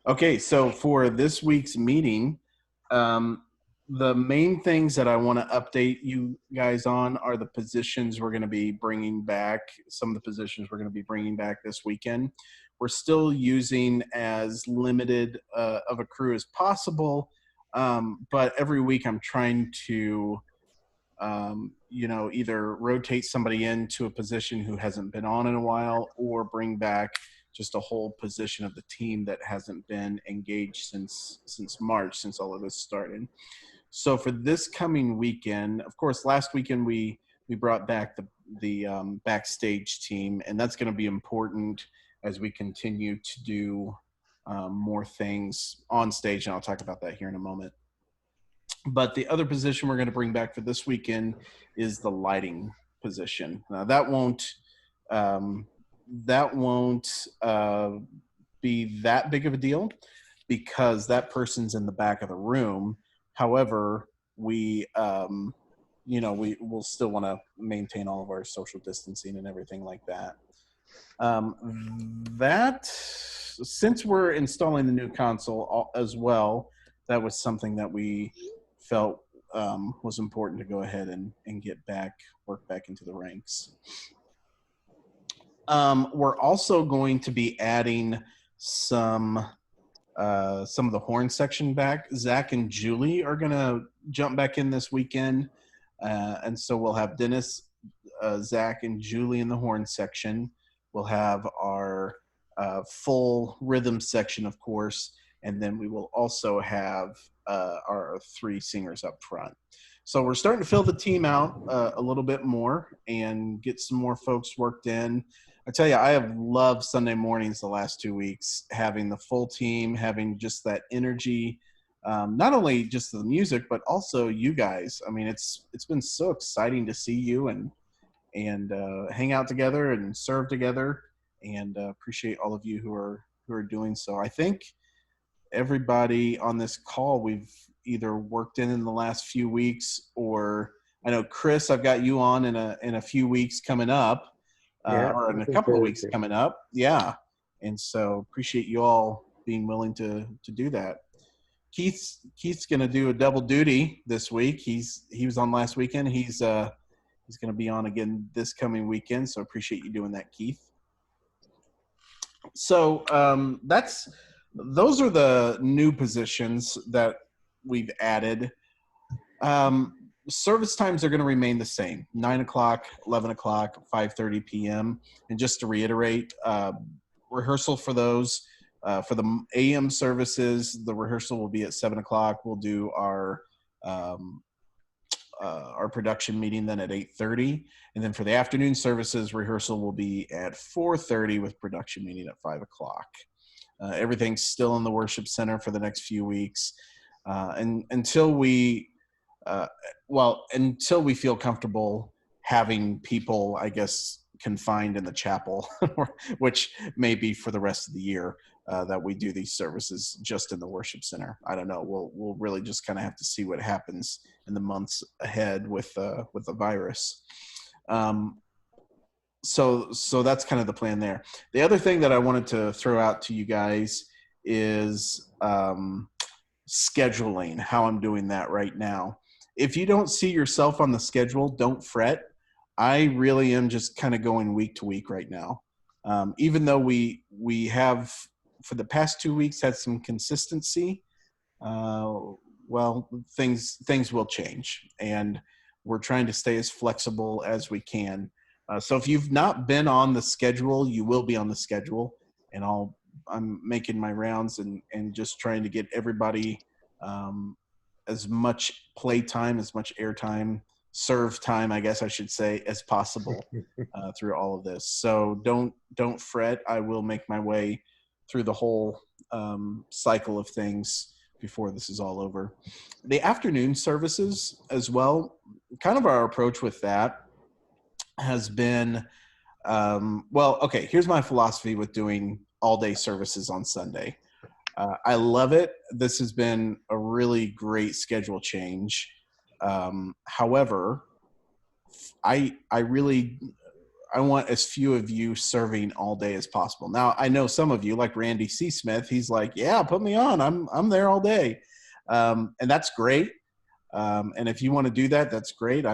Okay, so for this week's meeting, um, the main things that I want to update you guys on are the positions we're going to be bringing back. Some of the positions we're going to be bringing back this weekend. We're still using as limited of a crew as possible, but every week I'm trying to either rotate somebody into a position who hasn't been on in a while or bring back just a whole position of the team that hasn't been engaged since March, since all of this started. So for this coming weekend, of course, last weekend we brought back the backstage team, and that's going to be important as we continue to do more things on stage, and I'll talk about that here in a moment. But the other position we're going to bring back for this weekend is the lighting position. Now um, that won't be that big of a deal because that person's in the back of the room. However, we we will still want to maintain all of our social distancing and everything like that. That since we're installing the new console as well, that was something that we felt was important to go ahead and work back into the ranks. We're also going to be adding some of the horn section back. Zach and Julie are going to jump back in this weekend. And so we'll have Dennis, Zach, and Julie in the horn section. We'll have our full rhythm section, of course, and then we will also have our three singers up front. So we're starting to fill the team out a little bit more and get some more folks worked in. I tell you, I have loved Sunday mornings the last 2 weeks, having the full team, having just that energy, not only just the music, but also you guys. I mean, it's been so exciting to see you and hang out together and serve together, and appreciate all of you who are doing so. I think everybody on this call we've either worked in the last few weeks, or I know Chris, I've got you on in a few weeks coming up. Or in a couple of weeks coming up. Yeah. And so appreciate you all being willing to do that. Keith's going to do a double duty this week. He was on last weekend. He's going to be on again this coming weekend. So appreciate you doing that, Keith. So those are the new positions that we've added. Service times are going to remain the same: 9 o'clock, 11 o'clock, 5:30 p.m. And just to reiterate, rehearsal for those, for the AM services, the rehearsal will be at 7 o'clock. We'll do our production meeting then at 8:30. And then for the afternoon services, rehearsal will be at 4:30 with production meeting at 5 o'clock. Everything's still in the worship center for the next few weeks. And until we feel comfortable having people, I guess, confined in the chapel, which may be for the rest of the year, that we do these services just in the worship center. I don't know. We'll really just kind of have to see what happens in the months ahead with the virus. So that's kind of the plan there. The other thing that I wanted to throw out to you guys is scheduling, how I'm doing that right now. If you don't see yourself on the schedule, don't fret. I really am just kind of going week to week right now. Even though we have, for the past 2 weeks, had some consistency, things will change. And we're trying to stay as flexible as we can. So if you've not been on the schedule, you will be on the schedule. And I'm making my rounds and just trying to get everybody as much play time, as much air time, serve time, I guess I should say, as possible through all of this. So don't fret. I will make my way through the whole cycle of things before this is all over. The afternoon services as well, kind of our approach with that has been, here's my philosophy with doing all-day services on Sunday. I love it. This has been a really great schedule change. However, I really I want as few of you serving all day as possible. Now, I know some of you, like Randy C. Smith, he's like, yeah, put me on. I'm there all day. And that's great. And if you want to do that, that's great.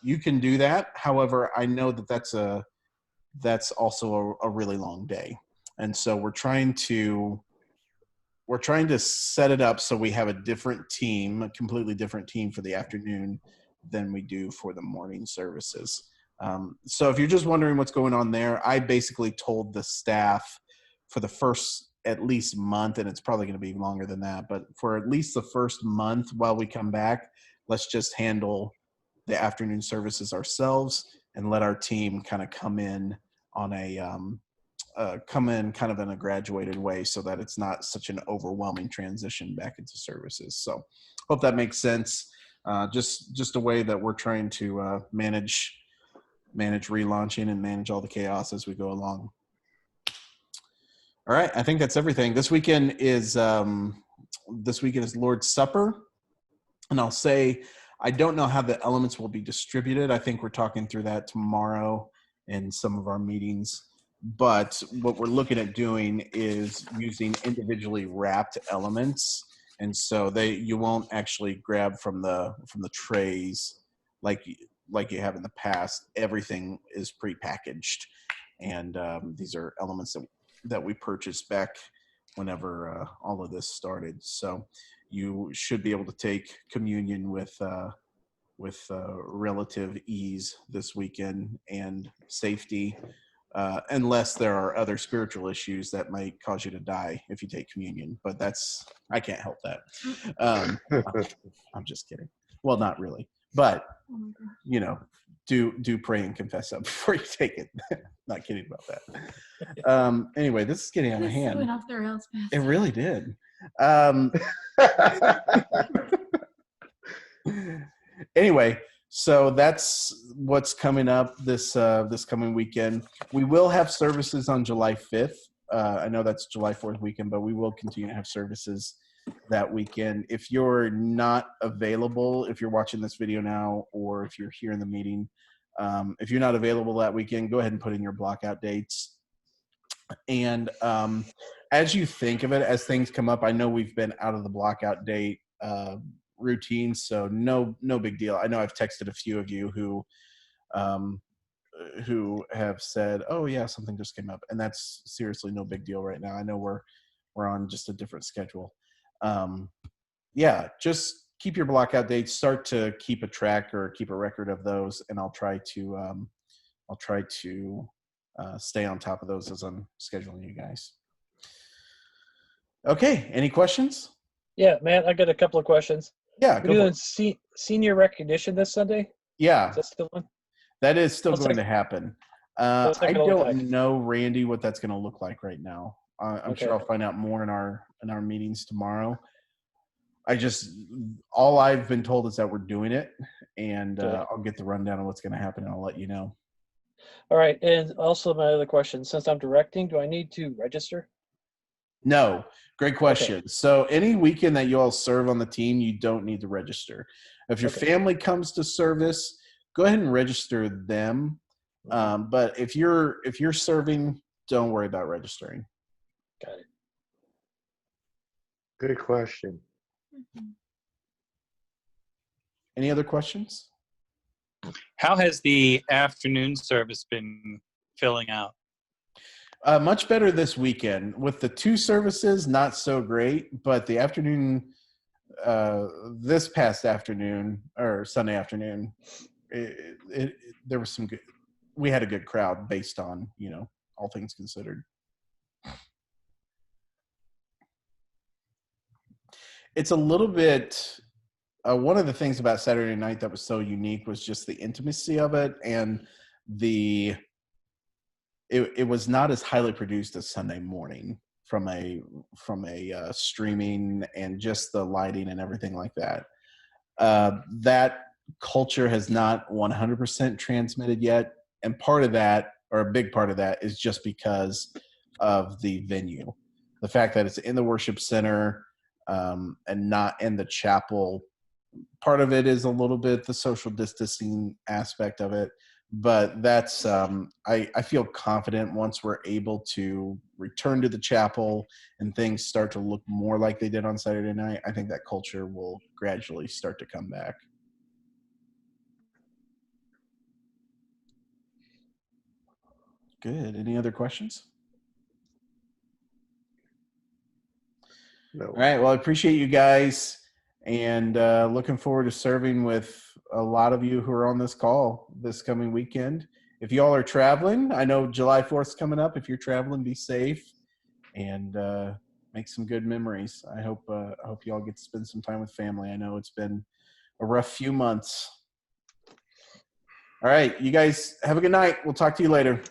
You can do that. However, I know that that's also a really long day. And so we're trying to set it up so we have a different team, a completely different team for the afternoon than we do for the morning services. So if you're just wondering what's going on there, I basically told the staff for the first at least month, and it's probably going to be longer than that, but for at least the first month while we come back, let's just handle the afternoon services ourselves and let our team kind of come in on a kind of in a graduated way so that it's not such an overwhelming transition back into services. So hope that makes sense. Just a way that we're trying to manage relaunching and manage all the chaos as we go along. All right, I think that's everything. This weekend is Lord's Supper, and I'll say I don't know how the elements will be distributed. I think we're talking through that tomorrow in some of our meetings. But what we're looking at doing is using individually wrapped elements, and so you won't actually grab from the trays like you have in the past. Everything is prepackaged, and these are elements that we purchased back whenever all of this started. So you should be able to take communion with relative ease this weekend and safety. Unless there are other spiritual issues that might cause you to die if you take communion, but I can't help that. I'm just kidding. Well, not really, but do pray and confess that before you take it. Not kidding about that. Anyway, this is getting out of hand. Went off the rails, it really did. Anyway. So that's what's coming up this coming weekend. We will have services on July 5th. I know that's July 4th weekend, but we will continue to have services that weekend. If you're not available, if you're watching this video now, or if you're here in the meeting, if you're not available that weekend, go ahead and put in your blockout dates. And as you think of it, as things come up, I know we've been out of the blockout date routine, so no big deal. I know I've texted a few of you who have said, oh yeah, something just came up, and that's seriously no big deal right now. I know we're on just a different schedule. Yeah, just keep your blockout dates, start to keep a track or keep a record of those, and I'll try to stay on top of those as I'm scheduling you guys. Okay, any questions? Yeah, man, I got a couple of questions. Yeah, we're doing senior recognition this Sunday? Yeah. Is that still on? That is still going to happen. I don't know, Randy, what that's going to look like right now. I'm sure I'll find out more in our meetings tomorrow. All I've been told is that we're doing it, and I'll get the rundown of what's going to happen, and I'll let you know. All right, and also my other question, since I'm directing, do I need to register? No, great question. Okay. So any weekend that you all serve on the team, you don't need to register. If your family comes to service, go ahead and register them. But if you're serving, don't worry about registering. Got it. Good question. Any other questions? How has the afternoon service been filling out? Much better this weekend. With the 2 services, not so great, but the afternoon, this past afternoon, or Sunday afternoon, there was some good, we had a good crowd based on, all things considered. It's a little bit, one of the things about Saturday night that was so unique was just the intimacy of it, and it was not as highly produced as Sunday morning from a streaming and just the lighting and everything like that. That culture has not 100% transmitted yet, and part of that, or a big part of that, is just because of the venue. The fact that it's in the worship center and not in the chapel. Part of it is a little bit the social distancing aspect of it, but that's I feel confident once we're able to return to the chapel and things start to look more like they did on Saturday night. I think that culture will gradually start to come back. Good. Any other questions? No. All right. Well, I appreciate you guys, and looking forward to serving with a lot of you who are on this call this coming weekend. If y'all are traveling, I know July 4th is coming up. If you're traveling, be safe and make some good memories. I hope y'all get to spend some time with family. I know it's been a rough few months. All right. You guys have a good night. We'll talk to you later.